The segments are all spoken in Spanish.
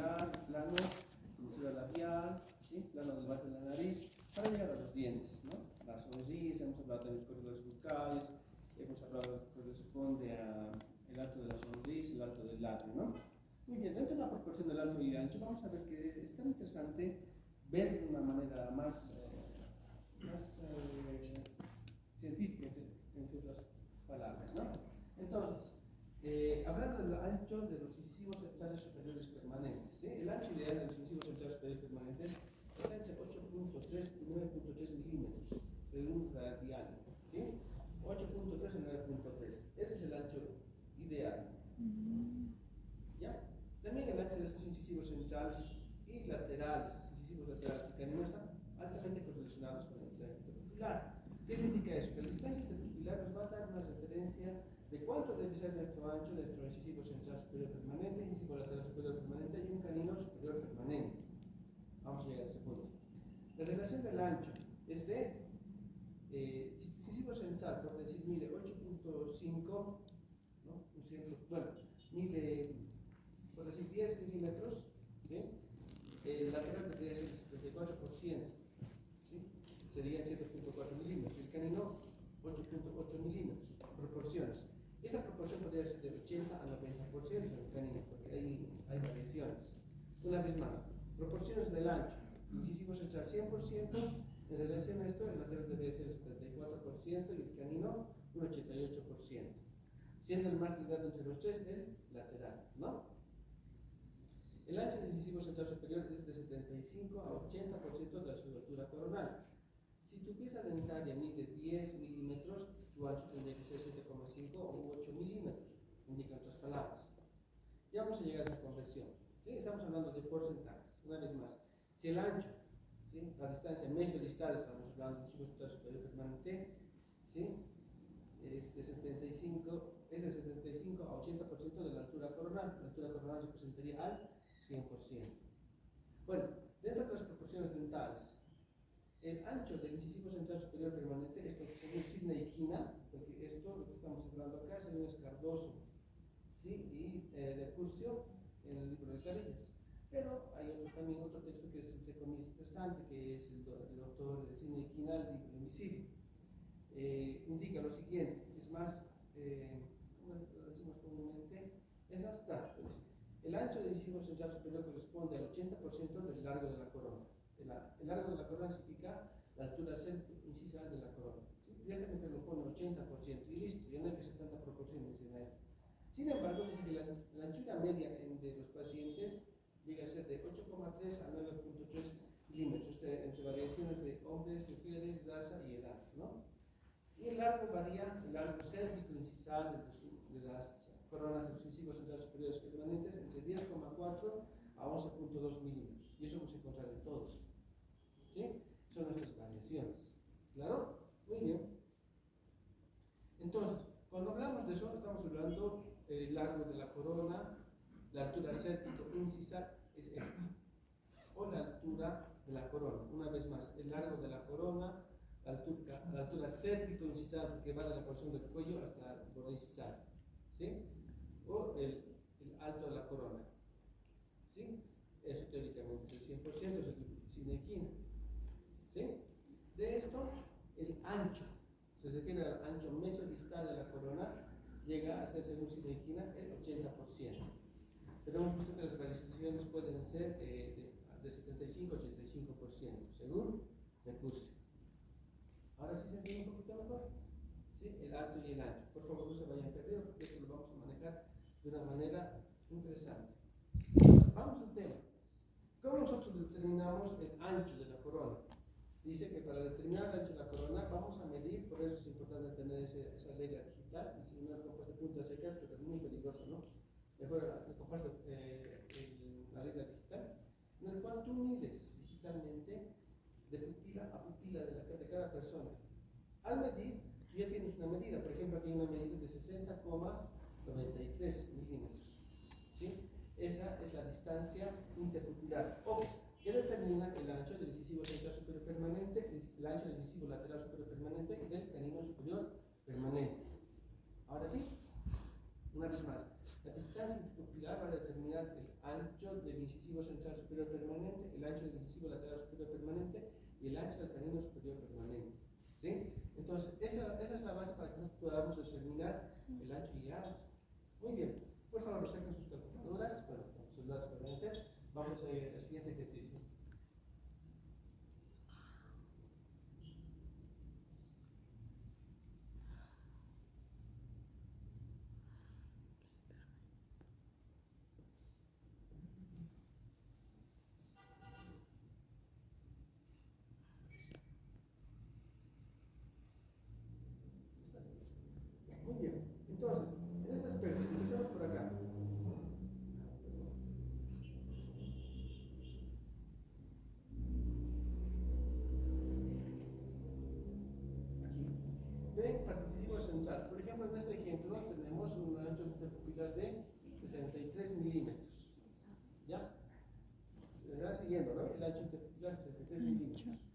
maxilar, plano, emisora labial, ¿sí? Plano del base de la nariz, para llegar a los dientes, ¿no? La sonrisa, hemos hablado de los corredores bucales, hemos hablado de lo que corresponde al alto de la sonrisa, el alto del labio, ¿no? Muy bien, dentro de la proporción del alto y ancho, vamos a ver que es tan interesante ver de una manera más científica, entre otras palabras, ¿no? Entonces, hablando del ancho de los incisivos centrales superiores permanentes, ¿sí? El ancho ideal de los incisivos centrales superiores permanentes está entre 8.3 y 9.3 milímetros, según radial, ¿sí? 8.3 y 9.3, ese es el ancho ideal. ¿Ya? También el ancho de estos incisivos centrales y laterales, incisivos laterales y caninos, están altamente correlacionados con la distancia interpupilar. ¿Qué significa eso? Que la distancia interpupilar nos va a dar una referencia de cuánto debe ser nuestro ancho de nuestro incisivo central superior permanente, incisivo lateral superior permanente y un canino superior permanente. Vamos a llegar a ese punto. La relación del ancho es de incisivo central, por decir, mide 8.5, ¿no? Bueno, mide, por decir, 10 milímetros, ¿sí? El lateral debería ser el 74%, ¿sí? Sería 7.4 milímetros. El canino, 8.8 milímetros. Proporciones. Esa proporción podría ser de 80 a 90% en el canino, porque hay variaciones. Una vez más, proporciones del ancho. Incisivo central 100%, en relación a esto, el lateral debería ser el 74% y el canino un 88%. Siendo el más delgado entre los tres el lateral, ¿no? El ancho del incisivo central superior es de 75 a 80% de su altura coronal. Si tu pieza dentaria mide 10 milímetros, tu ancho tendría que ser 7,5 o 8 milímetros, indica otras palabras. Ya vamos a llegar a esa conversión. ¿Sí? Estamos hablando de porcentajes. Una vez más, si el ancho, ¿sí? La distancia mesodistal, estamos hablando del incisivo central superior permanente, ¿sí? es de 75 a 80% de la altura coronal. La altura coronal representaría al 100%. Bueno, dentro de las proporciones dentales, el ancho del incisivo central superior permanente, esto según Sidney y Quina, porque esto, lo que estamos hablando acá, es un escardoso, ¿sí? Y de Curcio en el libro de Carillas. Pero hay también otro texto que es, entre comillas, interesante, que es el doctor Sidney y Quina, el libro Invisible. Indica lo siguiente, es más, como lo decimos comúnmente, es más práctico. El ancho del incisivo central superior corresponde al 80% del largo de la corona. El largo de la corona significa la altura incisal de la corona. ¿Sí? Directamente lo pone 80% y listo, ya no hay que hacer tanta proporción en él. Sin embargo, dice que la anchura media de los pacientes llega a ser de 8,3 a 9,3 milímetros, entre variaciones de hombres, mujeres, raza y edad, ¿no? Y el largo varía, el largo cérvico incisal de las coronas de los incisivos centrales superiores permanentes entre 10,4 a 11,2 milímetros. Y eso vamos a encontrar en todos. ¿Sí? Son nuestras variaciones. ¿Claro? Muy bien. Entonces, cuando hablamos de eso, estamos hablando del largo de la corona, la altura cérvico incisal es esta. O la altura de la corona. Una vez más, el largo de la corona, la altura cérvico-incisal, porque va de la porción del cuello hasta el borde incisal, ¿sí? O el alto de la corona, ¿sí? Eso teóricamente es el 100%, es el Sidney-Quina, ¿sí? De esto, el ancho, si se refiere al ancho mesodistal de la corona, llega a ser, según Sidney-Quina, el 80%. Pero hemos visto que las variaciones pueden ser de 75 a 85%, según recurso. Ahora sí se entiende un poquito mejor, ¿sí? El alto y el ancho. Por favor, no se vayan perdiendo, porque esto lo vamos a manejar de una manera interesante. Entonces, vamos al tema. ¿Cómo nosotros determinamos el ancho de la corona? Dice que para determinar el ancho de la corona vamos a medir, por eso es importante tener esa regla digital, y si no compuesto de puntas secas, porque es muy peligroso, ¿no? Mejor compuesto la regla digital, en el cual tú mides digitalmente de pupila a pupila de cada persona. Al medir, tú ya tienes una medida, por ejemplo, aquí hay una medida de 60,93 milímetros, ¿sí? Esa es la distancia interpupilar, o que determina el ancho del incisivo central superior permanente, el ancho del incisivo lateral superior permanente y del canino superior permanente. Ahora sí, una vez más, la distancia interpupilar va a determinar el ancho del incisivo central superior permanente, el ancho del incisivo lateral superior permanente y el ancho del canino superior permanente. ¿Sí? Entonces, esa es la base para que nosotros podamos determinar el ancho y el alto. Muy bien, por favor, saquen sus calculadoras, bueno, los celulares pueden ser. Vamos a hacer el siguiente ejercicio. Muy bien, entonces, en este aspecto, empezamos por acá. Aquí. Ven participio central. Por ejemplo, en este ejemplo tenemos un ancho interpupilar de 63 milímetros. ¿Ya? ¿Verdad? Siguiendo, ¿no? El ancho interpupilar de 63 milímetros.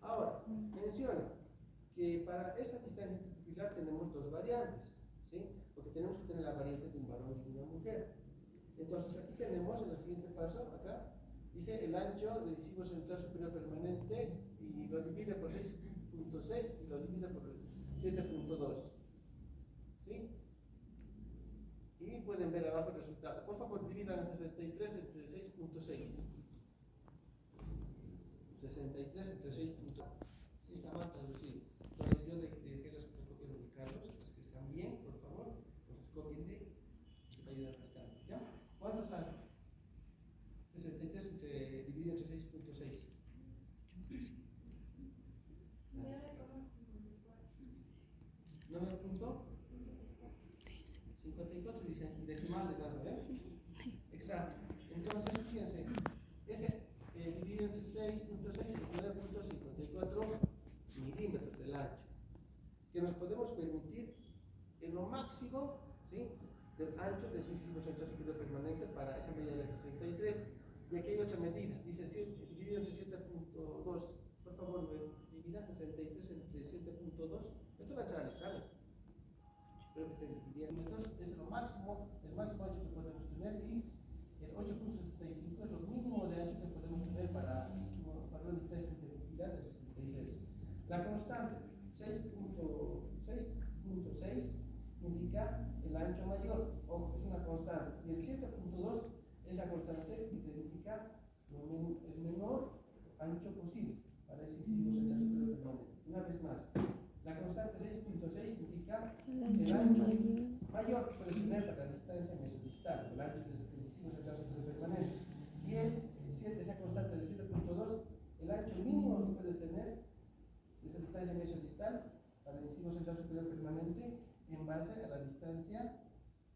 Ahora, menciona que para esa distancia interpupilar tenemos dos variantes, ¿sí? Porque tenemos que tener la variante de un varón y de una mujer. Entonces, aquí tenemos en el siguiente paso, acá, dice el ancho del incisivo central superior permanente y lo divide por 6.6 y lo divide por 7.2. ¿Sí? Y pueden ver abajo el resultado. Por favor, dividan 63 entre 6.6. 63 entre 6.6. Sí, está mal traducido. Entonces, yo dejé las fotocopias de Carlos, las que están bien, por favor, los copien de, se va a ayudar bastante. ¿Ya? ¿Cuánto sale? 63 dividido entre 6.6. 9.54 y decimales más, ¿ver? Exacto. Entonces, fíjense, ese dividido entre 6.6 es 9.54 milímetros del ancho, que nos podemos permitir en lo máximo, ¿sí?, del ancho del incisivo central superior permanente para esa medida de 63. Y aquí hay otra medida, dice dividido entre 7.2. Por favor, divida 63 entre 7.2. Esto va a entrar al examen. Espero que estén dividiendo. Entonces, es lo máximo, el máximo ancho que podemos tener, y el 8.75 es lo mínimo de ancho que podemos tener para una distancia interpupilar de 63. La constante 6.6 indica el ancho mayor, ojo, es una constante, y el 7.2 es la constante que indica el menor ancho posible para ese incisivo central superior permanente. Una vez más, la constante 6.6 indica el ancho mayor que puedes tener para la distancia mesodistal, el ancho del incisivo central superior permanente, y esa constante del 7.2, el ancho mínimo que puedes tener de esa distancia mesodistal para el incisivo central superior permanente en base a la distancia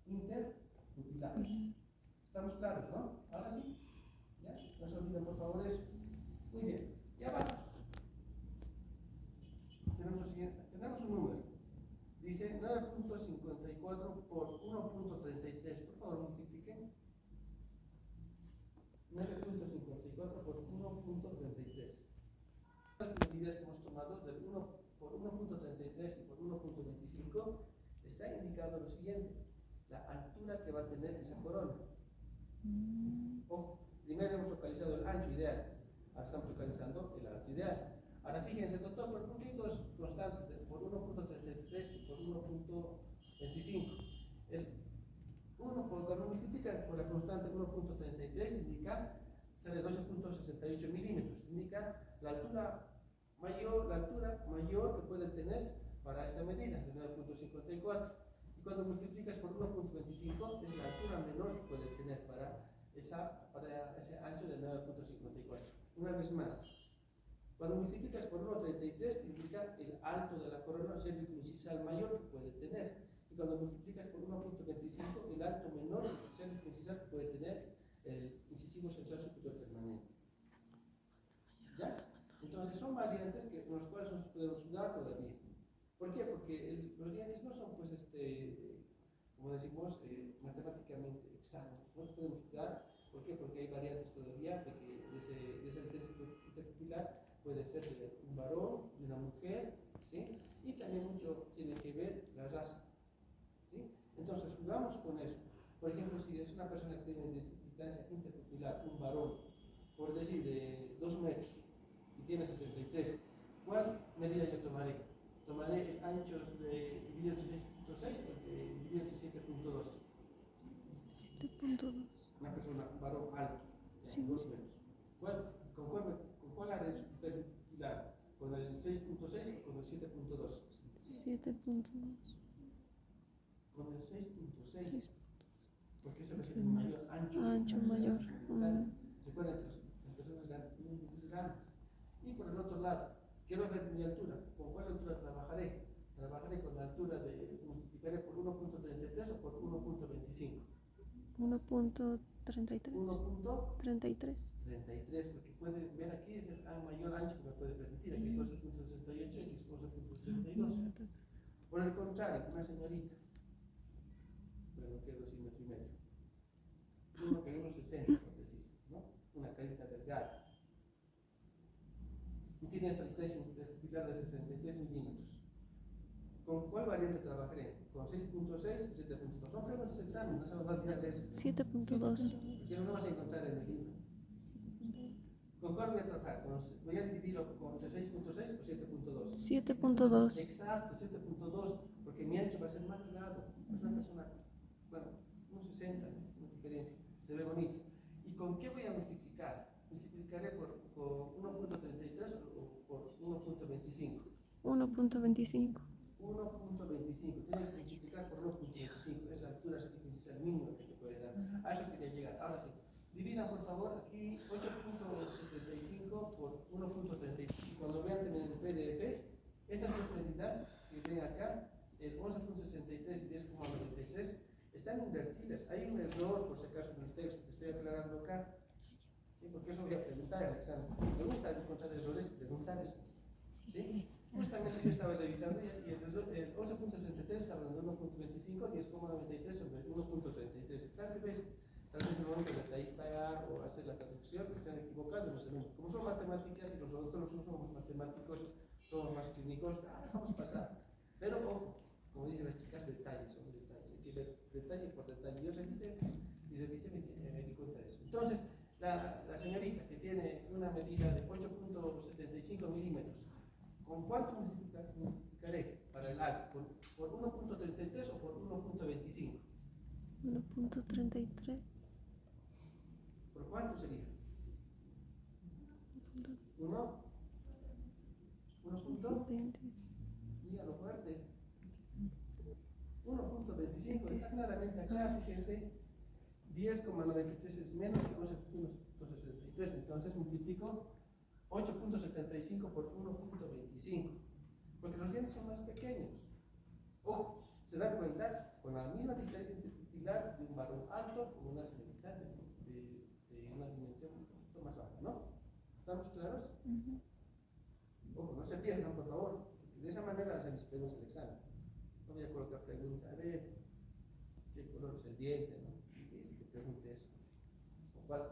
interpupilar. ¿Estamos claros, no? Ahora sí. ¿Ya? No se olviden, por favor, eso. Muy bien. Y abajo tenemos lo siguiente. Tenemos un número. Dice 9.54 por 1.33. Por favor, multipliquen. 9.54 por 1.33. Las medidas que hemos tomado del 1 por 1.33 y por 1.25 está indicando lo siguiente: la altura que va a tener esa corona. Ojo, primero hemos localizado el ancho ideal, ahora estamos localizando el alto ideal. Ahora fíjense, doctor, por puntitos constantes por 1.33 y por 1.25. El 1 cuando multiplican por la constante 1.33 indica, sale 12.68 milímetros, indica la altura mayor que puede tener para esta medida de 9.54. Y cuando multiplicas por 1.25 es la altura menor que puede tener para ese ancho de 9.54. Una vez más, cuando multiplicas por 1.33 indica el alto de la corona cervicoincisal mayor que puede tener. Y cuando multiplicas por 1.25, el alto menor cervicoincisal que puede tener el incisivo central superior permanente. ¿Ya? Entonces son variantes con las cuales nosotros podemos jugar todavía. ¿Por qué? Porque los dientes no son, pues, como decimos, matemáticamente exactos. Nosotros podemos jugar. ¿Por qué? Porque hay variantes todavía de esa distancia interpupilar puede ser de un varón, de una mujer, ¿sí? Y también mucho tiene que ver la raza, ¿sí? Entonces jugamos con eso. Por ejemplo, si es una persona que tiene distancia interpupilar un varón, por decir, de 2 metros y tiene 63, ¿cuál medida yo tomaré? Tomaré el ancho dividido entre 6.6 o dividido entre 7.2. 7.2. Una persona, un varón alto, Sí. 2 metros. ¿Con cuál haré su distancia interpupilar? ¿Con el 6.6 o con el 7.2? 7.2. Con el 6.6. 6. Porque ese va a ser un mayor ancho. Ancho mayor. Recuerden que las personas grandes tienen dientes grandes. Y por el otro lado, quiero ver mi altura. ¿Con cuál altura trabajaré? Trabajaré con la altura de, multiplicaré por 1.33 o por 1.25. 1.33. 1.33, 33. porque pueden ver aquí es el mayor ancho que me puede permitir. Aquí es 12.68 y aquí es 11.62. Por el contrario, una señorita, pero no quiero decir metro y medio, uno de 1.60, por decir, ¿no? Una carita delgada. Y tiene esta distancia interpupilar de 63 milímetros. ¿Con cuál variante trabajaré? ¿Con 6.6 o 7.2? Son preguntas de examen, no se nos va a olvidar de eso. 7.2. Porque no lo vas a encontrar en el libro. ¿Con cuál voy a trabajar? ¿Voy a dividirlo con 6.6 o 7.2? 7.2. Exacto, 7.2, porque mi ancho va a ser más delgado. Es una persona, bueno, 1.60, una diferencia, se ve bonito. ¿Y con qué voy a multiplicar? Multiplicaré por 1.33 o por 1.25. 1.25. 1.25, tiene que multiplicar por 1.25, es la altura artificial mínima que te puede dar. A eso quería llegar. Ahora sí, dividan por favor aquí 8.75 por 1.35. Cuando vean en el PDF, estas dos medidas que ven acá, el 11.63 y 10.93, están invertidas. Hay un error, por si acaso, en el texto que estoy aclarando acá. ¿Sí? Porque eso voy a preguntar en el examen. Me gusta encontrar errores y preguntar eso. ¿Sí? Justamente yo estaba revisando y el 11.63 está hablando de 1.25 y 10.93 sobre 1.33. Tal vez en el momento de typear o hacer la traducción se han equivocado, no sabemos. Como son matemáticas y los otros no somos matemáticos, somos más clínicos, dejamos pasar. Pero ojo, como dicen las chicas, detalles son detalles. Hay que ver detalle por detalle. Yo revisé y me di cuenta de eso. Entonces, la señorita que tiene una medida de 8.75 milímetros, ¿con cuánto multiplicaré para el alto? ¿Por 1.33 o por 1.25? 1.33. ¿Por cuánto sería? 1. 1.20. Dígalo fuerte. 1.25 está claramente acá, fíjense. 10,93 es menos que 11.63. Entonces multiplico 8.75 por 1.25, porque los dientes son más pequeños. Ojo, se dan cuenta, con la misma distancia interpupilar de un varón alto con una señorita de una dimensión un poquito más baja, ¿no? ¿Estamos claros? Ojo, no se pierdan, por favor, porque de esa manera hacemos preguntas en el examen. No voy a colocar preguntas, a ver, ¿qué color es el diente? ¿No? Dice que pregunte eso. ¿O cuál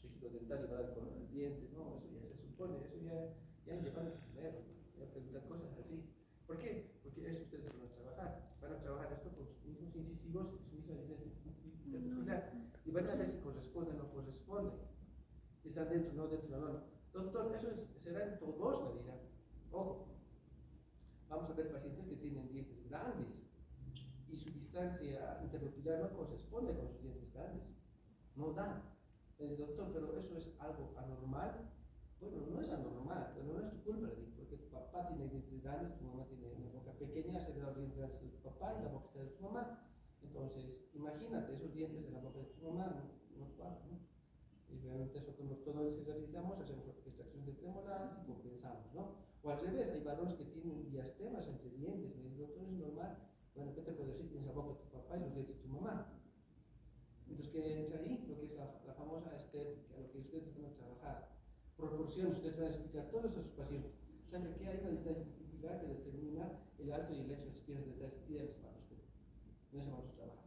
tejido dentario va a dar color al diente? No, eso ya se supone, eso ya no llevan a primero, voy a preguntar cosas así. ¿Por qué? Porque eso ustedes van a trabajar esto con sus mismos incisivos y su misma distancia interpupilar, y van a ver si corresponde o no corresponde, si están dentro o no dentro, no. Doctor, eso será en todos, me dirán. Ojo, vamos a ver pacientes que tienen dientes grandes y su distancia interpupilar no corresponde con sus dientes grandes, no da. Entonces, doctor, pero eso es algo anormal. Bueno, no es anormal, pero no es tu culpa, porque tu papá tiene dientes grandes, tu mamá tiene una boca pequeña, se le da los dientes grandes de tu papá y la boca de tu mamá. Entonces, imagínate, esos dientes en la boca de tu mamá no cuadran, ¿no? Y realmente eso con ortodoncia realizamos, hacemos extracción de premolares y compensamos, ¿no? O al revés, hay varones que tienen diastemas entre dientes, y el doctor es normal. Bueno, ¿qué te puedo decir? Tienes la boca de tu papá y los dientes de tu mamá. Entonces, ¿qué entra ahí? Lo que es la famosa estética, lo que ustedes van a trabajar. Proporciones, ustedes van a explicar todo esto a sus pacientes. ¿Saben que hay una distancia pupilar que determina el alto y el ancho de las piernas detrás y de las manos? En eso vamos a trabajar.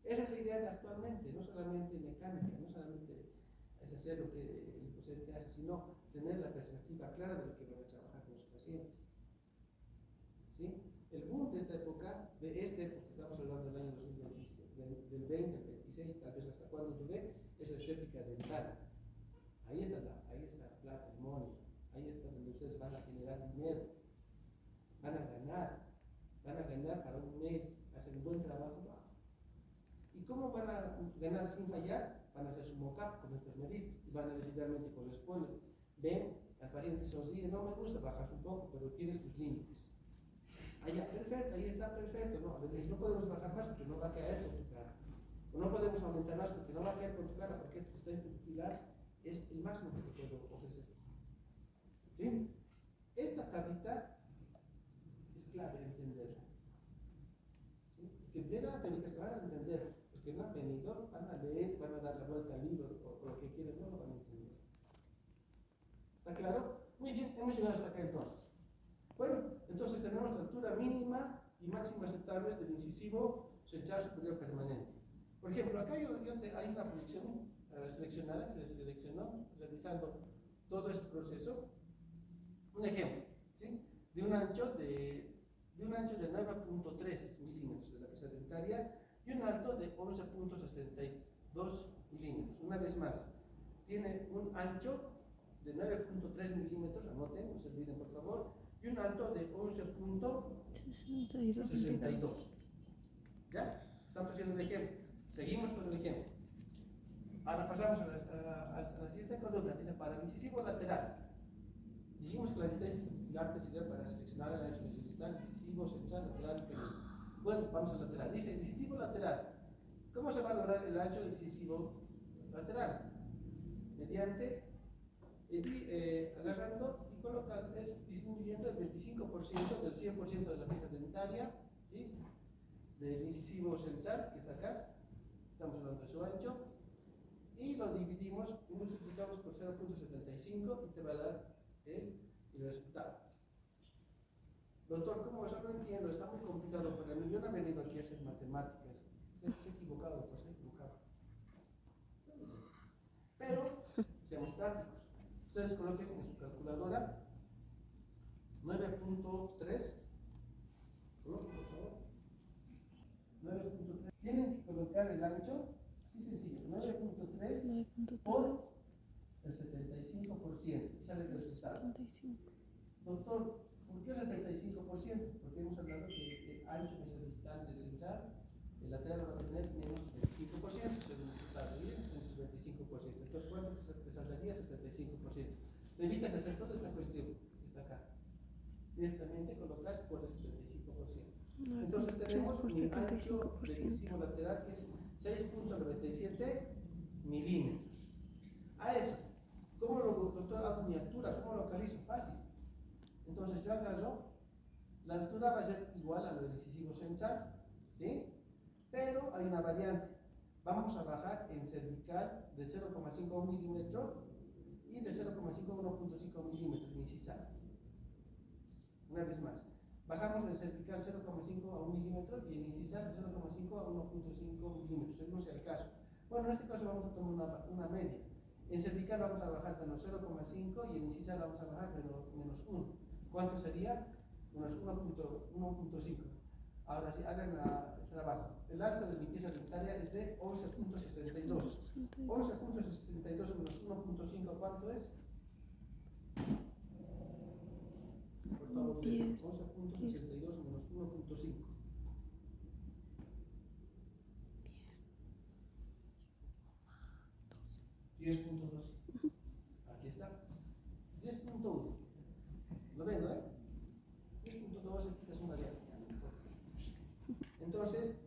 Esa es la idea actualmente, no solamente mecánica, no solamente es hacer lo que el docente hace, sino tener la perspectiva clara de lo que van a trabajar con los pacientes. ¿Sí? El boom de esta época, estamos hablando del año 2020, del 20 al 26, tal vez hasta cuando tú ves, es la estética dental. Ahí está la plata, el money. Ahí está donde ustedes van a generar dinero. Van a ganar para un mes, hacen un buen trabajo. ¿Y cómo van a ganar sin fallar? Van a hacer su mock-up con estas medidas y van a ver si realmente corresponde. Ven, al paciente sonríe, no me gusta, bajas un poco, pero tienes tus límites. Allá, perfecto, ahí está perfecto. No, a veces no podemos bajar más porque no va a caer con tu cara. O no podemos aumentar más porque no va a caer con tu cara, porque tu test pupilar es el máximo que te puedo ofrecer. ¿Sí? Esta tablita es clave entenderla. ¿Sí? Porque de la técnica se van a entender. Los que no han venido van a leer, van a dar la vuelta al libro o lo que quieren, no lo van a entender. ¿Está claro? Muy bien, hemos llegado hasta acá entonces. Bueno, entonces tenemos la altura mínima y máxima aceptables del incisivo central superior permanente. Por ejemplo, acá hay una proyección seleccionada, se seleccionó realizando todo este proceso. Un ejemplo, ¿sí? de un ancho de 9.3 milímetros de la pieza dentaria y un alto de 11.62 milímetros. Una vez más, tiene un ancho de 9.3 milímetros, anoten, no se olviden por favor, y un alto de 11.62. ¿Ya? Estamos haciendo el ejemplo. Seguimos con el ejemplo. Ahora pasamos a la siguiente columna. Dice para el incisivo lateral. Dijimos que la distancia pupilar te sirve para seleccionar el ancho distal, incisivo, central, lateral y canino. Bueno, vamos al lateral. Dice incisivo lateral. ¿Cómo se va a lograr el ancho del incisivo lateral? Mediante agarrando y colocando, es disminuyendo el 25% del 100% de la pieza dentaria, ¿sí? Del incisivo central, que está acá, estamos hablando de su ancho, y lo dividimos y multiplicamos por 0.75 y te va a dar el resultado. Doctor, ¿cómo eso no entiendo? Está muy complicado para mí. Yo no he venido aquí a hacer matemáticas. Se ha equivocado, doctor, se ha equivocado. Pero, seamos prácticos. Ustedes coloquen en su calculadora 9.3. Coloquen, por favor. 9.3. Tienen que colocar el ancho, así sencillo, 9.3 por el 75%. Y sale el resultado. 75. Doctor, ¿por qué el 75%? Porque hemos hablado que el ancho mesodistal del central, el lateral va a tener menos 25%, según este tabla, bien, menos el 25%. Entonces, ¿cuánto te saldría? 75%. Te evitas de hacer toda esta cuestión que está acá. Directamente colocas por el 75%. Entonces tenemos mi ancho del incisivo lateral que es 6.97 milímetros. A eso, ¿cómo lo, doctor, hago mi altura? ¿Cómo localizo? Fácil. Entonces yo agarro, la altura va a ser igual a la del incisivo central, ¿sí? Pero hay una variante. Vamos a bajar en cervical de 0,5 a 1 milímetro y de 0,5 a 1.5 milímetros en incisal. Una vez más. Bajamos en cervical 0,5 a 1 milímetro y en incisal de 0,5 a 1.5 milímetros, según sea el caso. Bueno, en este caso vamos a tomar una media. En cervical vamos a bajar menos 0,5 y en incisal vamos a bajar menos 1. ¿Cuánto sería? Menos 1.5. Ahora sí, hagan el trabajo. El alto de mi pieza dentaria es de 11.62. 11.62 menos 1.5, ¿cuánto es? Por favor, 11.62 menos 1.5. 10.2. Aquí está. 10.1. ¿Lo ven, no? 10.2 es una variable. Entonces,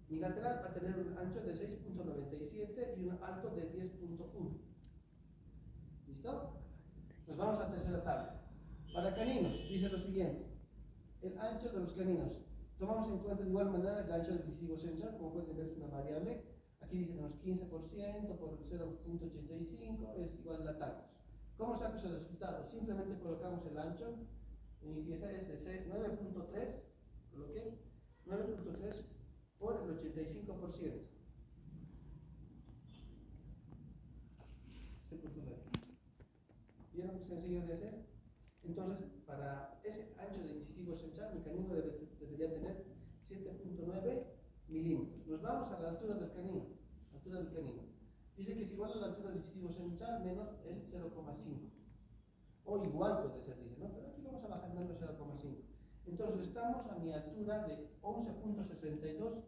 mi lateral va a tener un ancho de 6.97 y un alto de 10.1. ¿Listo? Nos vamos a la tercera tabla. Para caninos, dice lo siguiente. El ancho de los caninos. Tomamos en cuenta de igual manera el ancho del incisivo central, como pueden ver es una variable. Aquí dice menos 15% por 0.85 es igual a tantos. ¿Cómo saco ese resultado? Simplemente colocamos el ancho, en mi pieza es de 9.3, coloqué 9.3 por el 85%. ¿Vieron qué sencillo de hacer? Entonces, para ese ancho del incisivo central, mi canino debería tener 7.9 milímetros. Nos vamos a la altura del canino. La altura del canino. Dice que es igual a la altura del incisivo central menos el 0,5. O igual puede ser, dice, ¿no? Pero aquí vamos a bajar menos 0,5. Entonces estamos a mi altura de 11.62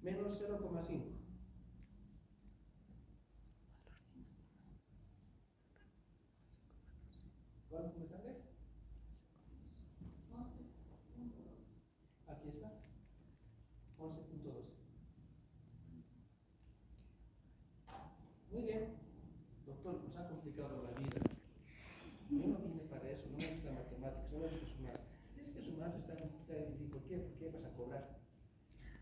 menos 0,5. ¿Cuánto me sale? 11.12. Aquí está. 11.12. Muy bien. Doctor, nos ha complicado la vida. Yo no vine para eso, no me gusta matemáticas, no me gusta sumar. Tienes que sumar, está complicado. ¿Por qué? ¿Por qué vas a cobrar?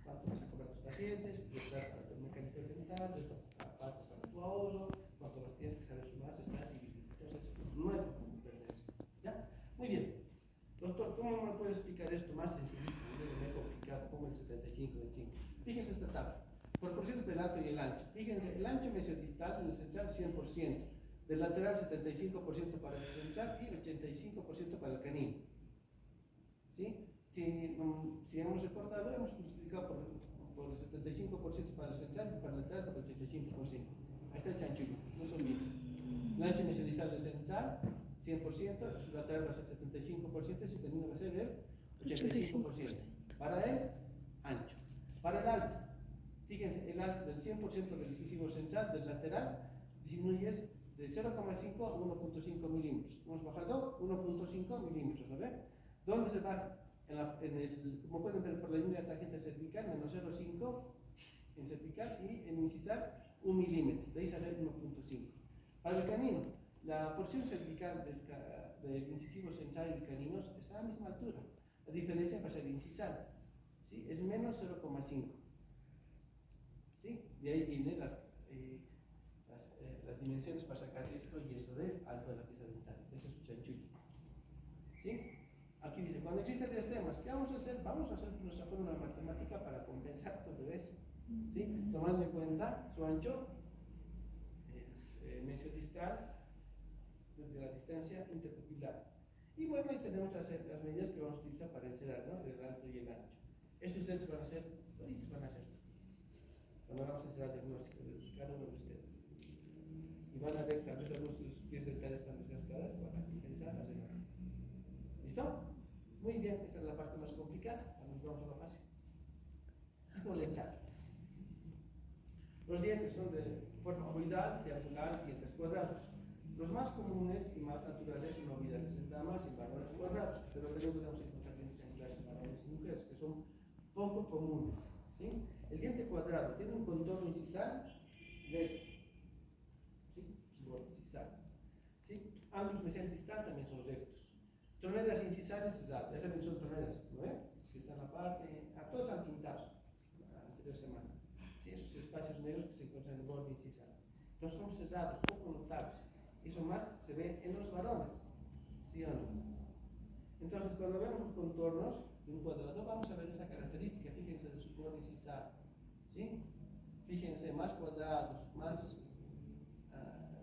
¿Cuánto vas a cobrar a tus pacientes? Restar para tu mecánica dental, restar aparte para tu ahorro, cuánto los tienes que saber sumar, restar y dividir. Entonces, no hay que perderse. ¿Ya? Muy bien. Doctor, ¿cómo me puede explicar esto más sencillito? No me he complicado, como el 75-25. Fíjense esta tabla. Proporciones del alto y el ancho. Fíjense, el ancho mesodistal en el central 100%, del lateral 75% para el central y 85% para el canino. ¿Sí? Si hemos recordado, hemos multiplicado por el 75% para el central y para el lateral por el 85%. Ahí está el chanchullo, no se olviden. El ancho mesodistal del central 100%, su lateral va a ser 75% y su canino va a ser el 85%. Para el ancho. Para el alto, fíjense, el alto del 100% del incisivo central, del lateral, disminuyes de 0,5 a 1.5 milímetros. Hemos bajado 1.5 milímetros, ¿no ven? ¿Dónde se baja? Como pueden ver por la línea de tangente cervical, menos 0,5 en cervical y en incisal 1 milímetro. De ahí sale 1.5. Para el canino, la porción cervical del incisivo central y del canino está a la misma altura. La diferencia va a ser incisal, ¿sí? Es menos 0,5. ¿Sí? De ahí vienen las dimensiones para sacar esto y esto de alto de la pieza dental. Ese es su chanchullo. ¿Sí? Aquí dice, cuando existen diastemas, ¿qué vamos a hacer? Vamos a hacer nuestra fórmula matemática para compensar todo eso. ¿Sí? Tomando en cuenta su ancho es mesodistal de la distancia interpupilar. Y bueno, ahí tenemos las medidas que vamos a utilizar para encerar, ¿no? El alto y el ancho. Estos ustedes van a hacer, toditos van a hacer. Cuando vamos a hacer el diagnóstico de cada uno de ustedes. Y van a ver que a veces algunos de sus piezas dentales están desgastadas, van a comenzar a arreglar. ¿Listo? Muy bien, esa es la parte más complicada. Ahora nos vamos a lo fácil. Tipo dental. Los dientes son de forma ovoidal, triangular, dientes cuadrados. Los más comunes y más naturales son ovoidales en damas y varones cuadrados, pero también podemos encontrar dientes triangulares en varones y mujeres, que son poco comunes. ¿Sí? El diente cuadrado tiene un contorno incisal recto. ¿Sí? Incisal. ¿Sí? Ángulos mesial distal también son rectos. Troneras incisales cesadas, esas también son troneras, ¿no ven? Que están en la parte, a todos han pintado la anterior semana. ¿Sí? Esos espacios negros que se encuentran en el borde incisal. Entonces son cesados, poco notables. Eso más se ve en los varones, ¿sí o no? Entonces, cuando vemos los contornos de un cuadrado, vamos a ver esa característica. Fíjense de su borde incisal, ¿sí? Fíjense, más cuadrados, más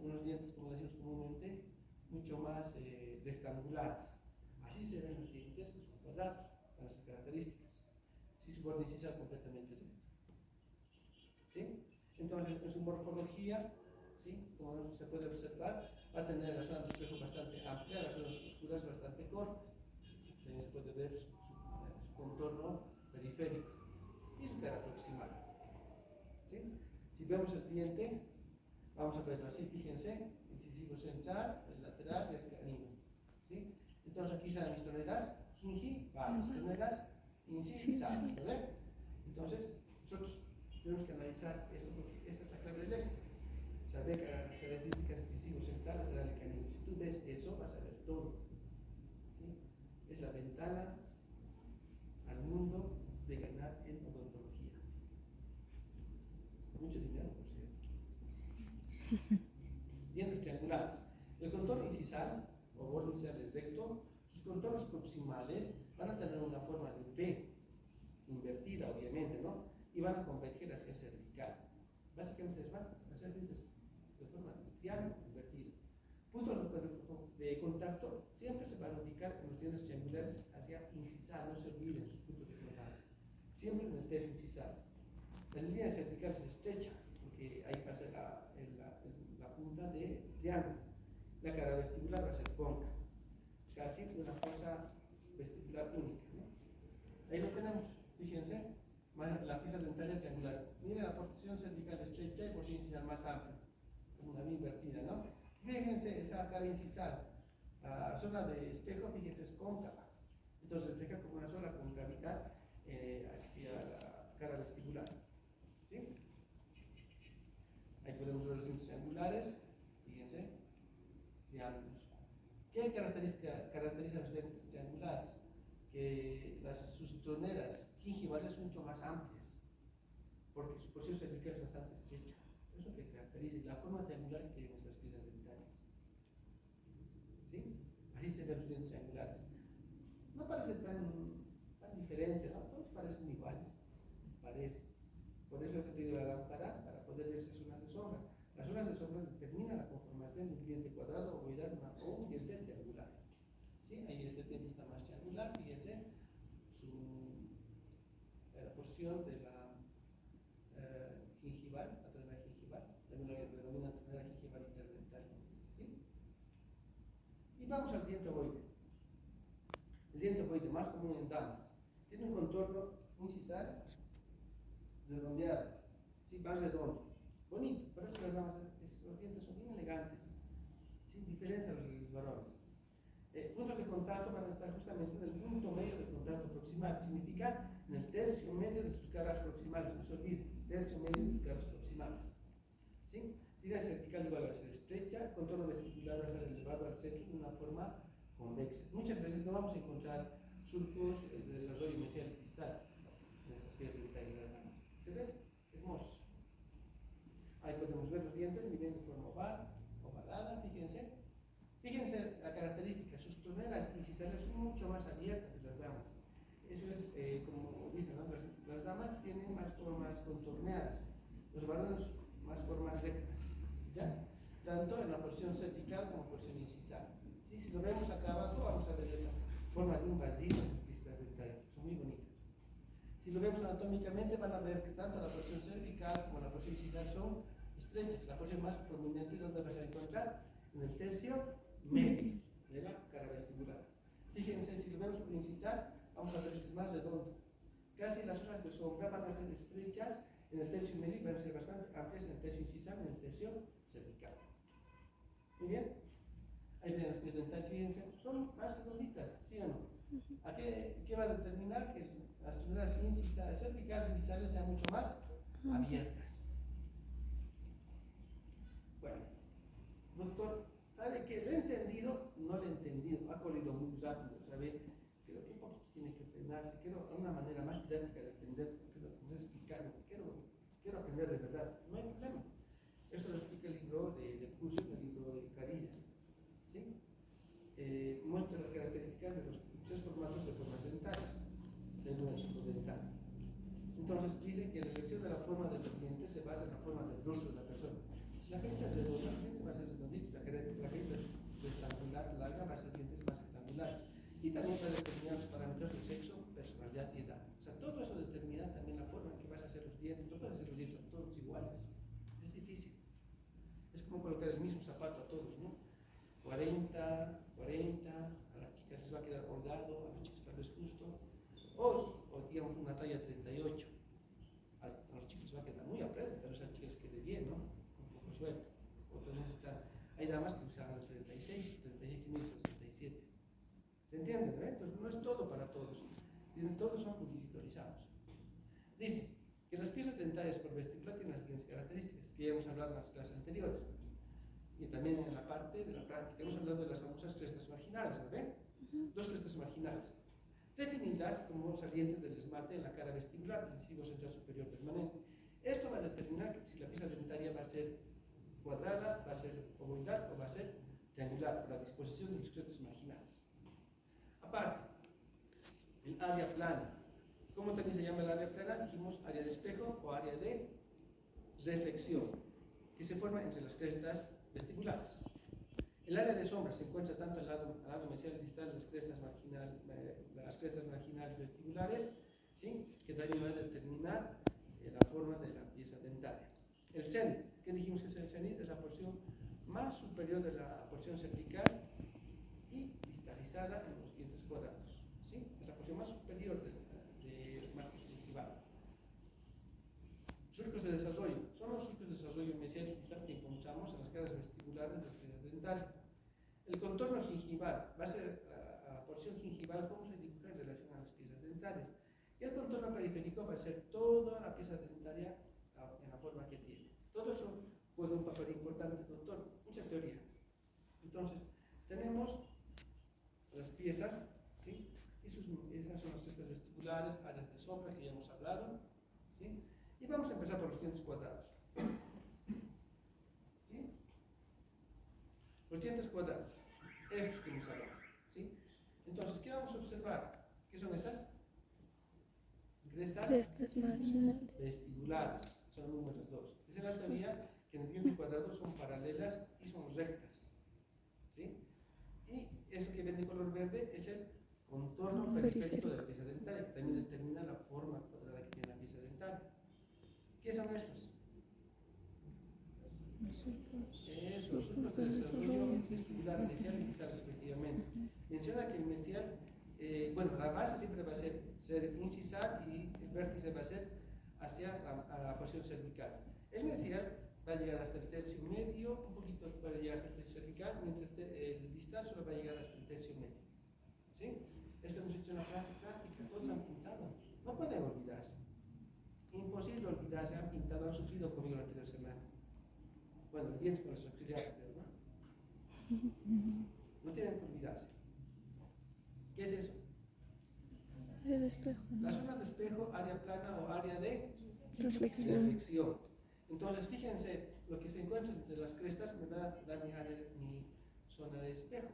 unos dientes, como decimos comúnmente, mucho más rectangulares. Así se ven los dientes que son cuadrados, con esas características. Si su borde incisal completamente recto. ¿Sí? Entonces, en su morfología, ¿sí? Como se puede observar, va a tener la zona de espejo bastante amplia, las zonas oscuras bastante cortas. También se puede ver su contorno periférico y su cara proximal. ¿Sí? Si vemos el diente, vamos a verlo así, fíjense, incisivo central, el lateral y el canino. ¿Sí? Entonces aquí están mis troneras gingivales, troneras incisales, ¿verdad? Entonces, nosotros tenemos que analizar esto porque esta es la clave del éxito. Saber las características incisivo central, lateral y canino. Si tú ves eso, vas a ver todo. ¿Sí? Es la ventana al mundo de ganar en odontología. Mucho dinero, por cierto. Dientes triangulares. El contorno incisal o borde incisal es recto. Sus contornos proximales van a tener una forma de V invertida, obviamente, ¿no? Y van a converger hacia cervical. Básicamente van a ser dientes de forma de triángulo invertido. Puntos de contacto siempre se van a ubicar en los dientes triangulares hacia incisal, no se olviden sus puntos de contacto. Siempre en el test incisal. La línea cervical se estrecha porque que ahí va a ser la punta de triángulo. La cara vestibular va a ser cóncava, casi una fosa vestibular única, ¿no? Ahí lo tenemos, fíjense, la pieza dentaria triangular. Miren la porción cervical estrecha y porción incisal más amplia, como una vía invertida, ¿no? Fíjense, esta cara incisal, la zona de espejo, fíjense, es cóncava. Entonces refleja como una sola concavidad hacia la cara vestibular, ¿sí? Ahí podemos ver los dientes angulares, fíjense, triángulos. ¿Qué caracteriza los dientes triangulares? Que sus troneras gingivales son mucho más amplias, porque su porción cervical es bastante estrecha. Eso es lo que caracteriza la forma triangular que tienen estas piezas dentarias. ¿Sí? Así se ven los dientes triangulares. No parece tan diferente, ¿no? Todos parecen iguales, parece. Por eso se pide la lámpara para poder ver esas zonas de sombra. Las zonas de sombra determinan la conformación de un diente cuadrado, ovoidal o un diente triangular. ¿Sí? Ahí este diente está más triangular, fíjense, la porción de la gingival, la tronera gingival, también lo denominan tronera gingival interdentaria. ¿Sí? Y vamos al diente ovoide. El diente ovoide, más común en damas, tiene un contorno incisal redondeado, ¿sí? Más redondo, bonito. Por eso las damas, los dientes son bien elegantes, ¿sí? Diferentes a los de los varones. Puntos de contacto van a estar justamente en el punto medio de contacto proximal, significa en el tercio medio de sus caras proximales, no se olvide, tercio medio de sus caras proximales. ¿Sí? Línea cervical igual va a ser estrecha, contorno vestibular va a estar elevado al centro de una forma convexa. Muchas veces no vamos a encontrar surcos de desarrollo mesial distal en estas piezas dentarias de las damas. ¿Se ven? Hermosos. Ahí podemos ver los dientes, miren de forma ovalada, fíjense. Fíjense la característica, sus troneras incisales son mucho más abiertas de las damas. Eso es, como dicen, ¿no? Las damas tienen más formas contorneadas, los varones más formas rectas, ¿ya? Tanto en la porción cervical como porción incisal. ¿Sí? Si lo vemos acá abajo, vamos a ver esa forma de un vacío en las pistas dentarias, son muy bonitas. Si lo vemos anatómicamente, van a ver que tanto la porción cervical como la porción incisal son estrechas. La porción más prominente, ¿dónde vas a encontrar? En el tercio medio de la cara vestibular. Fíjense, si lo vemos por incisal, vamos a ver que es más redondo. Casi las zonas de sombra van a ser estrechas en el tercio medio y van a ser bastante amplias en el tercio incisal y en el tercio cervical. Muy bien. Ahí ven las piezas dentales, fíjense, son más redonditas, ¿sí o no? ¿A qué va a determinar? Que las troneras cervicales y incisales sean mucho más abiertas. Bueno, doctor, ¿sabe qué? ¿Lo he entendido? No lo he entendido. Ha corrido muy rápido, ¿sabe? Creo que un poquito tiene que frenarse. Quiero una manera más didáctica de entender lo que nos ha explicado. Quiero aprender de verdad. No hay problema. Eso lo explica el libro de Puzo, el libro de Carillas. ¿Sí? Muestra las características de los tres formatos de formas dentarias, según el tipo dental. Entonces dice que la elección de la forma de los dientes se basa en la forma del rostro de la persona. Si la carita es redonda, los dientes van a ser redonditos. La carita es rectangular, larga, va a ser dientes más rectangulares. Y también va a determinar los parámetros de sexo, personalidad y edad. O sea, todo eso determina también la forma en que vas a hacer los dientes. No puedes hacer los dientes todos iguales. Es difícil. Es como colocar el mismo zapato a todos, ¿no? 40, 40, a las chicas les va a quedar holgado, a los chicos tal vez justo, o digamos una talla 38, a los chicos les va a quedar muy apretado, pero a esas chicas quede bien, ¿no? Un poco suelto. Hay damas que usan el 36, 36 y medio, 37. ¿Se entiende? ¿No? Entonces no es todo para todos, todos son individualizados. Dice que las piezas dentarias por vestibular tienen las siguientes características, que ya hemos hablado en las clases anteriores. Y también en la parte de la práctica hemos hablado de las famosas crestas marginales, ¿no ven? Dos crestas marginales, definidas como salientes del esmalte en la cara vestibular, el incisivo central superior permanente. Esto va a determinar si la pieza dentaria va a ser cuadrada, va a ser ovoidal o va a ser triangular, por la disposición de los crestas marginales. Aparte, el área plana. ¿Cómo también se llama el área plana? Dijimos área de espejo o área de reflexión, que se forma entre las crestas vestibulares. El área de sombra se encuentra tanto al lado mesial y distal de las crestas marginales vestibulares, ¿sí? Que también va a determinar la forma de la pieza dentaria. El cenit, ¿qué dijimos que es el cenit? Es la porción más superior de la porción cervical y distalizada en los dientes cuadrados. ¿Sí? Es la porción más superior del marco gingival. Surcos de desarrollo. Son los surcos de desarrollo mesial y distal que encontramos en las caras vestibulares de las piezas dentales. El contorno gingival va a ser la porción gingival, cómo se dibuja en relación a las piezas dentales. Y el contorno periférico va a ser toda la pieza dentaria en la forma que tiene. Todo eso juega un papel importante en el contorno, mucha teoría. Entonces, tenemos las piezas, ¿sí? Esas son las crestas vestibulares, áreas de sombra que ya hemos hablado, ¿sí? Y vamos a empezar por los dientes cuadrados. ¿Sí? Los dientes cuadrados, estos que hemos hablado, ¿sí? Entonces, ¿qué vamos a observar? ¿Qué son esas? Crestas marginales. Vestibulares, son número 2. Esa es la teoría que en el diente cuadrado son paralelas y son rectas, ¿sí? Y eso que ven de color verde es el contorno periférico de la pieza dentaria, que también determina la forma cuadrada que tiene la pieza dentaria. ¿Qué son estos? Esos surcos de desarrollo vestibular, mesial y distal respectivamente. Menciona que el mesial, la base siempre va a ser incisal y el vértice va a ser hacia la porción cervical. El mesial va a llegar hasta el tercio medio, un poquito va a llegar hasta el tercio cervical, mientras el distal solo va a llegar hasta el tercio medio. ¿Sí? Esto hemos hecho en la práctica, todos lo han pintado. No pueden olvidarse. Imposible olvidarse, han pintado, han sufrido conmigo la anterior semana. Bueno, el viento con los auxiliares, ¿verdad? No tienen que olvidarse. ¿Qué es eso? Área de espejo. La zona de espejo, área plana o área de Reflexión. Entonces, fíjense, lo que se encuentra entre las crestas me va a dar mi zona de espejo.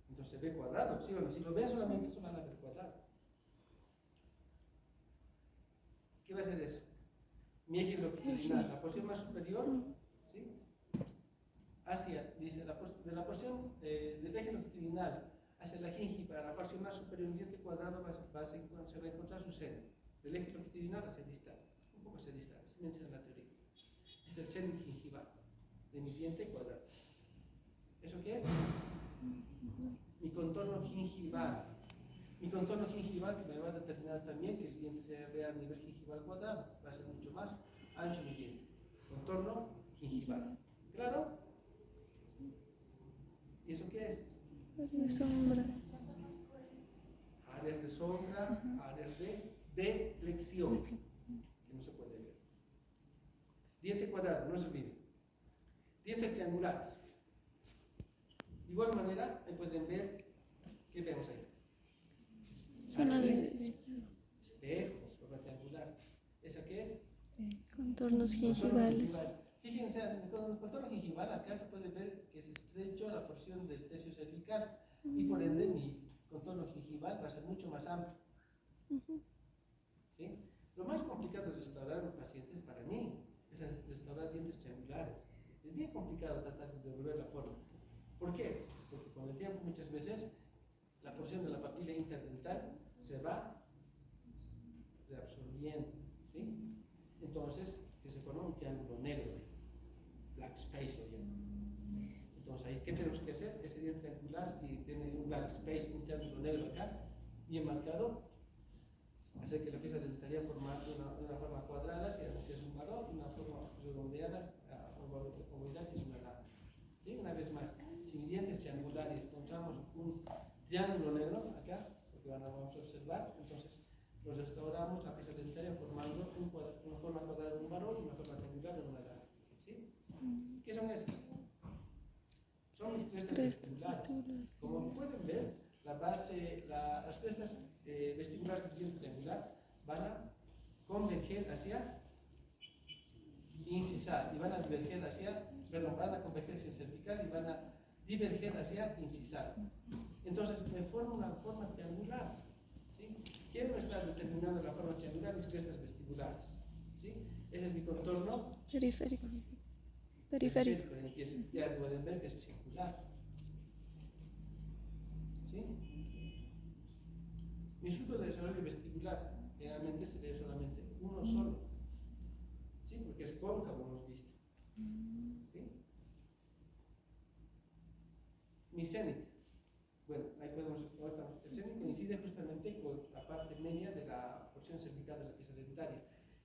Entonces se ve cuadrado, ¿sí o no? Si lo ven solamente, se van a ver cuadrado. ¿Qué va a ser eso? Mi eje longitudinal, la porción más superior, ¿sí? Dice, de la porción del eje longitudinal hacia la gingiva, la porción más superior del diente cuadrado se va a encontrar su seno. Del eje longitudinal hacia distal, un poco hacia distal, así menciona la teoría. Es el seno gingival de mi diente cuadrado. ¿Eso qué es? Mi contorno gingival. Mi contorno gingival que me va a determinar también que el diente se vea a nivel gingival cuadrado. Va a ser mucho más ancho mi diente. Contorno gingival. ¿Claro? ¿Y eso qué es? Área de sombra. Áreas de sombra, áreas de deflexión, que no se puede ver. Diente cuadrado, no se olvide. Dientes triangulares. De igual manera, ahí pueden ver, ¿qué vemos ahí? Zona de espejos, forma triangular. ¿Esa qué es? contornos gingivales. Fíjense, con el contorno gingival acá se puede ver que es estrecho la porción del tercio cervical y por ende mi contorno gingival va a ser mucho más amplio. ¿Sí? Lo más complicado de restaurar un paciente para mí es restaurar dientes triangulares. Es bien complicado tratar de devolver la forma. ¿Por qué? Porque con el tiempo muchas veces la porción de la papila interdental se va reabsorbiendo, ¿sí? Entonces, que se forma un triángulo negro, black space o entonces, ahí, ¿qué tenemos que hacer? Ese diente triangular, si tiene un black space, un triángulo negro acá, bien marcado, hacer que la pieza dentaria forme una forma cuadrada, si es un varón, una forma redondeada, ovoidal si es una lana. ¿Sí? Una vez más, si en dientes triangulares encontramos un triángulo negro acá, porque vamos a observar, entonces los restauramos la pieza dentaria formando una forma cuadrada de un varón y una forma triangular de una lana. ¿Sí? ¿Qué son esas? Son mis crestas vestibulares. Como pueden ver, las crestas vestibulares del diente triangular van a converger hacia incisal y van a diverger van a converger hacia cervical y van a diverger hacia incisal. Entonces me forma una forma triangular. ¿Sí? ¿Quién me está determinando la forma triangular? Mis crestas vestibulares. ¿Sí? Ese es mi contorno Periférico. Ya pueden ver que es circular. ¿Sí? Mi surco de desarrollo vestibular generalmente se ve solamente uno solo. ¿Sí? Porque es cóncavo, hemos visto. ¿Sí? Micénic. Bueno, ahí podemos, el cénic coincide justamente con la parte media de la porción cervical de la pieza dentaria.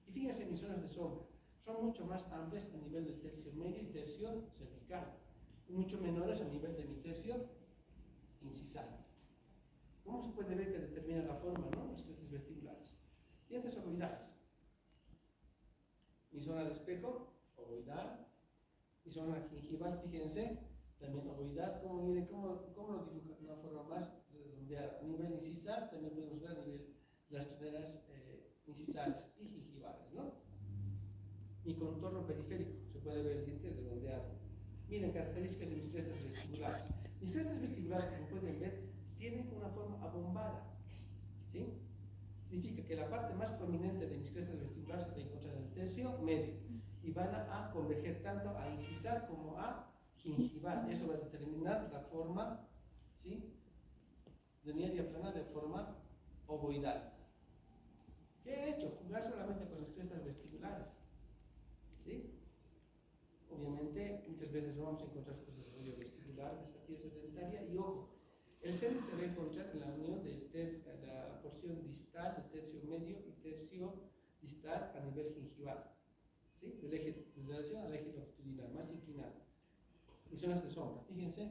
Y fíjense, mis zonas de sombra son mucho más amplias a nivel del tercio medio y tercio cervical, y mucho menores a nivel de mi tercio incisal. ¿Cómo se puede ver que determina la forma, ¿no? Los crestas vestibulares. Dientes ovoidales. Mi zona de espejo, ovoidal. Mi zona gingival, fíjense, también ovoidal. ¿Cómo lo dibuja? De una forma más redondeada. A nivel incisal, también podemos ver a nivel de las troneras incisales y gingivales, ¿no? Mi contorno periférico, se puede ver el diente redondeado. Miren, características de mis crestas vestibulares. Mis crestas vestibulares, como pueden ver, tienen una forma abombada, ¿sí? Significa que la parte más prominente de mis crestas vestibulares se encuentra en el tercio medio y van a converger tanto a incisal como a gingival. Eso va a determinar la forma, ¿sí?, de media plana de forma ovoidal. ¿Qué he hecho? Jugar solamente con las crestas vestibulares, ¿sí? Obviamente, muchas veces no vamos a encontrar su desarrollo vestibular de esta pieza dentaria. Y ojo, el cénic se va a encontrar en la unión de la porción distal del tercio medio y tercio distal a nivel gingival, ¿sí? Del eje, en relación al eje longitudinal, más inclinado. Y zonas de sombra, fíjense,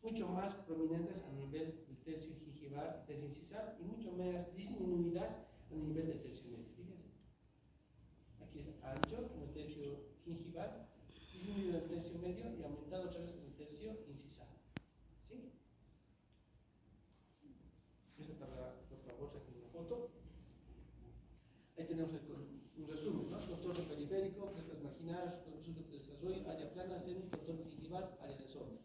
mucho más prominentes a nivel del tercio gingival y tercio incisal, y mucho más disminuidas a nivel del tercio medio. Fíjense, aquí es ancho en el tercio gingival, disminuido en el tercio medio y aumentado otra vez en el tercio incisal, ¿sí? Esta tabla, por favor, saquen una foto. Ahí tenemos un resumen, ¿no? Contorno periférico, crestas marginales, contorno de desarrollo, área plana, cénic, contorno gingival, área de sombra.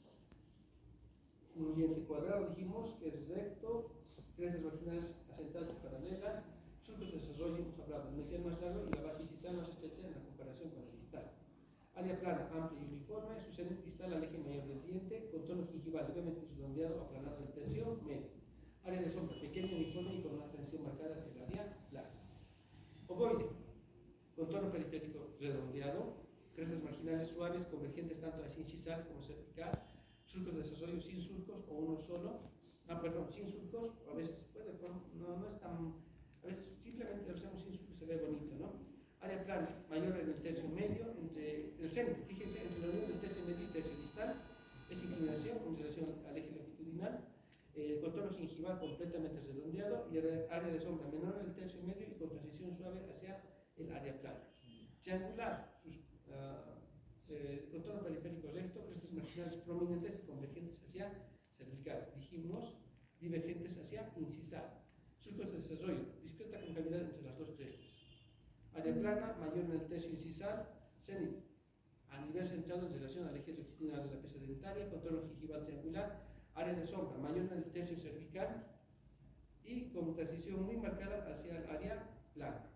Un diente cuadrado dijimos que es recto, crestas marginales asentadas y paralelas, surcos de desarrollo, hemos hablado, el mesial más largo y la base incisal más estrecha en la comparación con el distal. Área plana, amplia y uniforme, su cénic distal al eje mayor del diente, contorno gingival levemente redondeado, aplanado en tercio medio. Área de sombra, pequeña, uniforme y con una tensión marcada hacia el área larga. Ovoide, contorno periférico redondeado, crestas marginales suaves, convergentes tanto hacia incisal como cervical, surcos de desarrollo sin surcos o uno solo, sin surcos, o a veces puede, no es tan, a veces simplemente lo hacemos sin surcos, se ve bonito, ¿no? Área plana, mayor en el tercio medio, entre el centro, fíjense, entre la unión del tercio medio y tercio distal, es inclinación en relación al eje longitudinal, contorno gingival completamente redondeado y área de sombra menor en el tercio medio y con transición suave hacia el área plana. Triangular, contorno periférico recto, crestas marginales prominentes y convergentes hacia cervical. Dijimos divergentes hacia incisal. Surcos de desarrollo, discreta concavidad entre las dos crestas. Área plana, mayor en el tercio incisal, cénic a nivel centrado en relación al eje longitudinal de la pieza dentaria, contorno gingival triangular, área de sombra, mayor en el tercio cervical y con transición muy marcada hacia el área plana.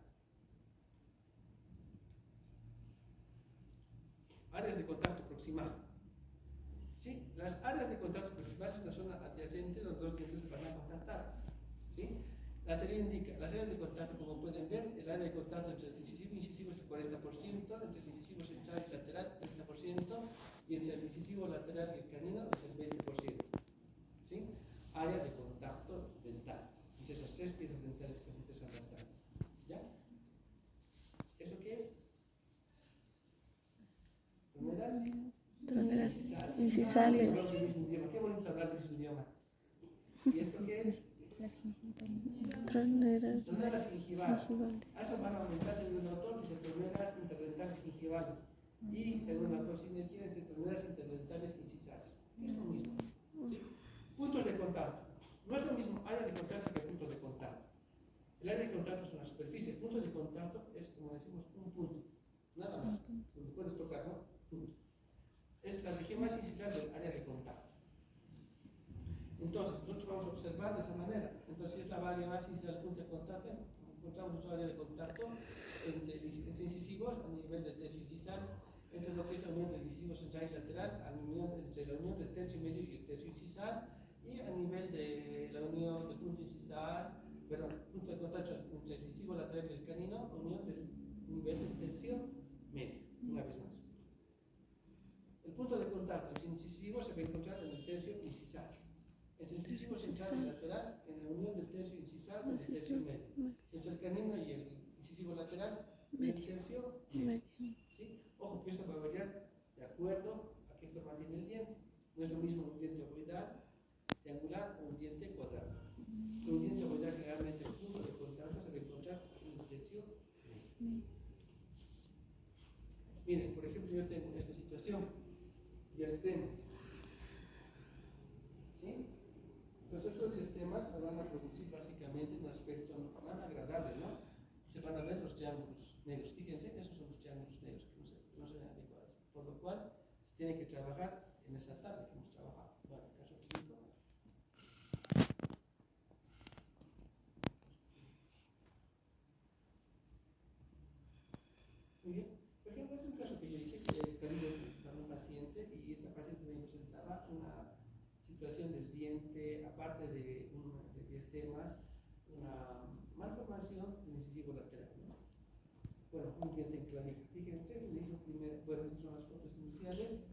Áreas de contacto proximal. ¿Sí? Las áreas de contacto proximal es la zona adyacente donde los dientes se van a contactar. ¿Sí? La teoría indica las áreas de contacto, como pueden ver, el área de contacto entre el incisivo y incisivo es el 40%, entre el incisivo central y lateral el 30%, y entre el incisivo lateral y el canino es el 20%. ¿Sí? Área de contacto dental. Entre esas tres piezas dentales que nos interesan bastante. ¿Ya? ¿Eso qué es? Troneras incisales. Qué bonito hablar el mismo idioma. ¿Y esto qué es? Troneras gingivales. gingivales. A eso van a aumentar, según el autor, dice troneras interdentales gingivales. Y según el autor, si me quieren decir troneras interdentales incisales. Es lo mismo. ¿Sí? Puntos de contacto. No es lo mismo área de contacto que punto de contacto. El área de contacto es una superficie. El punto de contacto es, como decimos, un punto. Nada más. Donde puedes tocar, ¿no? Punto. Es la región más incisal del área de contacto. Entonces, nosotros vamos a observar de esa manera. Entonces, si es la área más incisal del punto de contacto, encontramos un área de contacto entre incisivos a nivel del tercio incisal, entre lo que es la unión del incisivo central y lateral, entre la unión del tercio medio y el tercio incisal, y a nivel de la unión del punto incisal, punto de contacto entre el incisivo lateral y el canino, unión del nivel del tercio medio, una vez más. punto de contacto entre incisivo se va a encontrar en el tercio incisal. Entre el incisivo central y lateral, en la unión del tercio incisal con el tercio medio. Entre el canino y el incisivo lateral, en el tercio medio. ¿Sí? Ojo, que esto va a variar de acuerdo a qué forma tiene el diente. No es lo mismo un diente ovoidal, triangular o un diente cuadrado. Un diente ovoidal generalmente el punto de contacto se va a encontrar en el tercio medio. Miren, por ejemplo, yo tengo esta situación, diastemas. ¿Sí? Entonces, estos diastemas van a producir básicamente un aspecto no tan agradable, ¿no? Se van a ver los triángulos negros. Fíjense, esos son los triángulos negros que no se ven adecuados. Por lo cual, se tiene que trabajar en esa tabla que hemos trabajado. Bueno, en el caso clínico. Muy bien. Por ejemplo, este es un caso que yo hice, que para un paciente, y esta paciente me presentaba una situación del diente, aparte de diastemas, una malformación del incisivo lateral, ¿no? Bueno, un diente en clavija. Fíjense, se le hizo primero, bueno, estas son las fotos iniciales,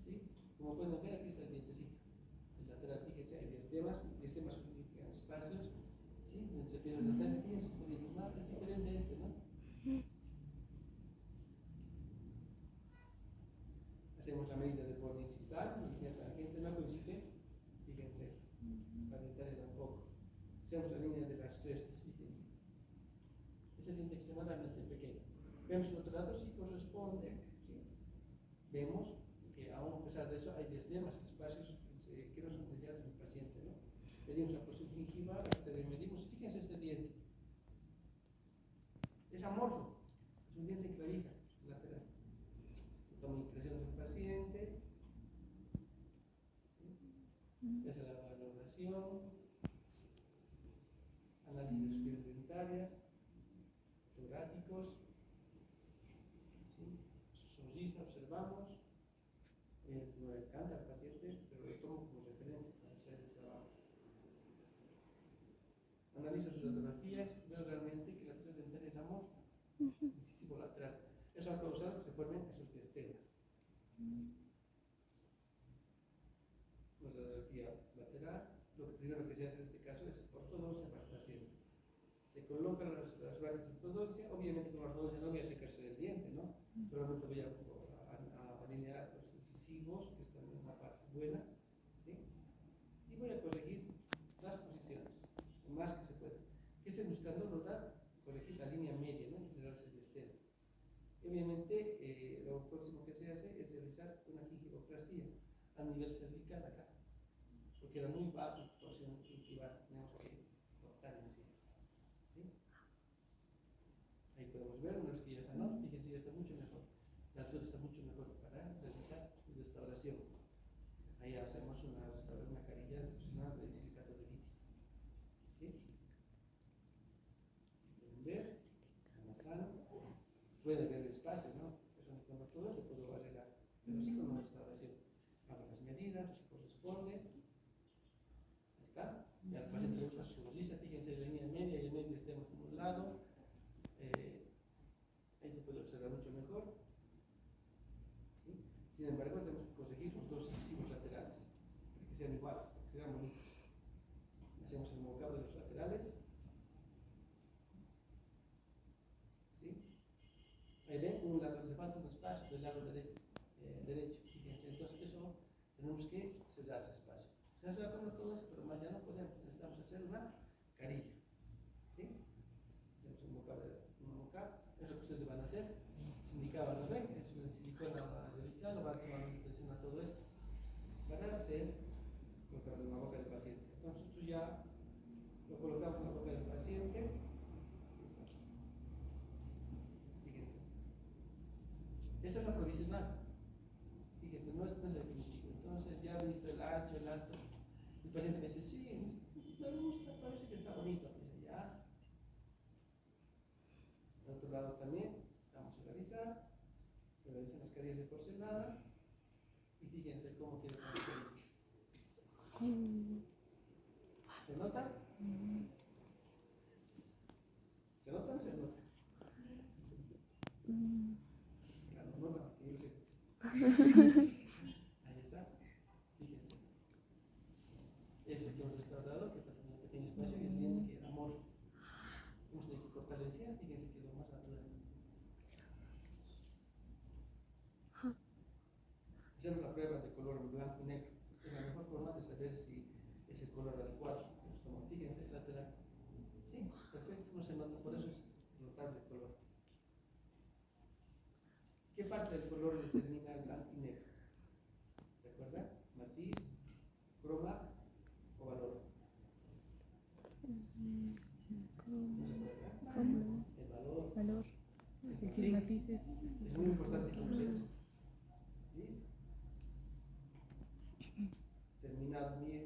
¿sí? Como pueden ver, aquí está el dientecito, el lateral, fíjense, hay diastemas significan espacios, ¿sí? Donde se pierde el lateral, fíjense, este diente es diferente a este, ¿no? Hacemos la medida del borde incisal, y la tangente no coincide, fíjense, para evitar tampoco. Hacemos la línea de las crestas, fíjense. Ese diente extremadamente pequeño. Vemos el otro lado, sí corresponde, ¿sí? Vemos que aún a pesar de eso hay diastemas, espacios que no son deseados en el paciente, ¿no? Medimos la porción gingival, medimos, fíjense este diente. Es amorfo, es un diente en clavija lateral. Toma impresiones del paciente, ¿sí? Hace la valoración, análisis de esferas dentarias, fotográficos, ¿sí? Su sonrisa, observamos, no le encanta al paciente, pero lo tomo como referencia para hacer el trabajo. Analizo sus radiografías, veo realmente que la pieza dentaria es amorfa, incisivo lateral. Eso ha causado que se formen esos diastemas. La radiografía lateral, lo primero que se hace en este caso es ortodoncia para el paciente. Se colocan las brackets de ortodoncia, obviamente con la ortodoncia no voy a secarse del diente, ¿no? Solamente voy a alinear los incisivos, que están en una parte buena, ¿sí? Y voy a corregir las posiciones, lo más que se pueda. ¿Qué estoy buscando lograr? Corregir la línea media, ¿no? Y cerrar ese diastema. Obviamente, lo próximo que se hace es realizar una gingivoplastía a nivel cervical acá, porque era muy baja la porción gingival, tenemos que cortar encima, ¿sí? Ahí podemos ver, una vez que ya sanó, fíjense, ya está mucho mejor, la altura está mucho mejor para realizar restauración. Ahí hacemos una carilla de porcelana de silicato de litio, ¿sí? Pueden ver, está sano, puede ver espacios, ¿no? Eso con todo se puede arreglar, pero sí con una restauración. Hago las medidas, corresponde. Ahí está. Y al paciente le gusta su sonrisa, fíjense la línea media y el medio estemos en un lado. Ahí se puede observar mucho mejor. ¿Sí? Sin embargo, tenemos que corregir los dos incisivos laterales para que sean iguales, para que sean bonitos. Hacemos el mocap de los laterales. ¿Sí? Ahí ven, un lado le falta un espacio del lado derecho. Fíjense, entonces eso tenemos que cerrar ese espacio. Se hace con todo eso, pero más ya no podemos, necesitamos hacer una carilla. ¿Sí? Hacemos un mocap, es lo que ustedes van a hacer. Se indicaba, ¿no ven? Es una silicona realizada, va a tomar una presión a todo esto para hacer colocarlo en la boca del paciente. Entonces, nosotros ya lo colocamos en la boca del paciente. Fíjense. Esta es la provisional. Fíjense, no es el definitivo. Entonces, ya visto el ancho, el alto. El paciente me dice, sí, me gusta, parece que está bonito. Ya. Por otro lado también, vamos a realizar. Se realizan las carillas de porcelana. Y fíjense cómo queda el paciente. ¿Se nota? ¿Se nota o no se nota? Claro, no, yo sé. decía, fíjense que lo más natural. Hacemos la prueba de color en blanco y negro. Es la mejor forma de saber si es el color adecuado. Fíjense, lateral. Sí, perfecto, no se nota, por eso es notable el color. ¿Qué parte del color determina el blanco y negro? ¿Se acuerda? Matiz, croma o valor. ¿No se acuerda? El valor. Valor. Sí, matices. Es muy importante el consenso. ¿Listo? Terminado bien.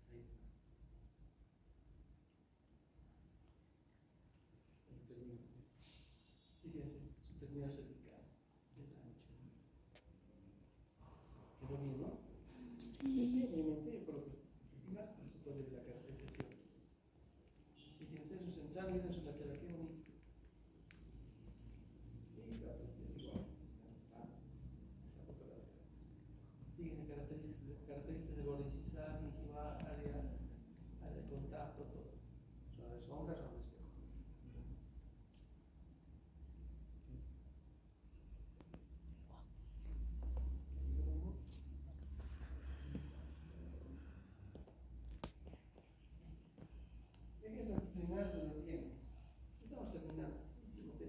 Ahí está. Fíjense, su terminal cervical es ancho. ¿Quedó bien, no? Sí. Obviamente, yo creo que más se puede ver la caracterización. Fíjense, su central, miren su lateral, qué bonito. Y la otra es igual. Fíjense, características del borde incisal, gingival, área de contacto, todo. Zona de sombra, zona de espejo. Fíjense los terminales de los dientes. Estamos terminando.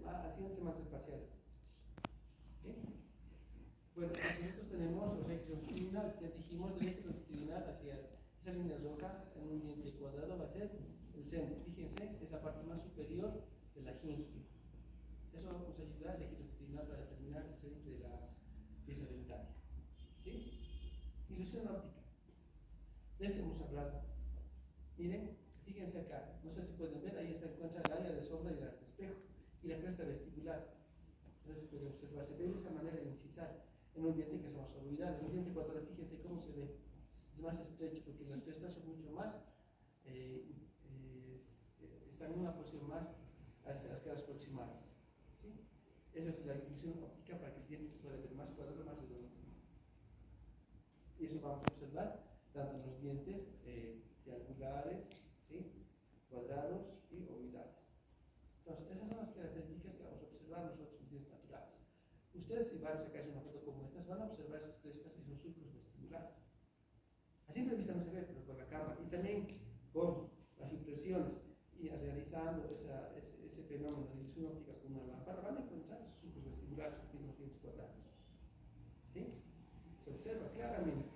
Haciéndose más parcial. ¿Sí? Bueno, nosotros tenemos los ejes longitudinales. Ya dijimos del eje longitudinal hacia esa línea roja en un diente cuadrado va a ser el centro. Fíjense, es la parte más superior de la gingiva. Eso nos ayuda al eje longitudinal para determinar el centro de la pieza dentaria. ¿Sí? Ilusión óptica. De esto hemos hablado. Miren, fíjense acá. No sé si pueden ver, ahí se encuentra el área de sombra y el espejo y la cresta vestibular. Entonces, puede observar, se ve de esa manera incisal en un diente que es más orbital. En un diente cuadrado, fíjense cómo se ve. Es más estrecho porque las crestas son mucho más, están en una posición más hacia las caras proximales. ¿Sí? Esa es la ilusión óptica para que el diente se pueda ver más cuadrado, más redondo. Y eso vamos a observar tanto en los dientes triangulares, ¿sí? Cuadrados y ovoidales. Entonces, esas son las características que vamos a observar nosotros en dientes naturales. Ustedes, si van a sacarse una foto como estas, van a observar esas crestas y esos surcos vestibulares. A simple vista no se ve, pero con la cámara y también con las impresiones y realizando ese fenómeno de ilusión óptica con una lámpara, van a encontrar esos surcos vestibulares que tienen los dientes cuadrados. ¿Sí? Se observa claramente.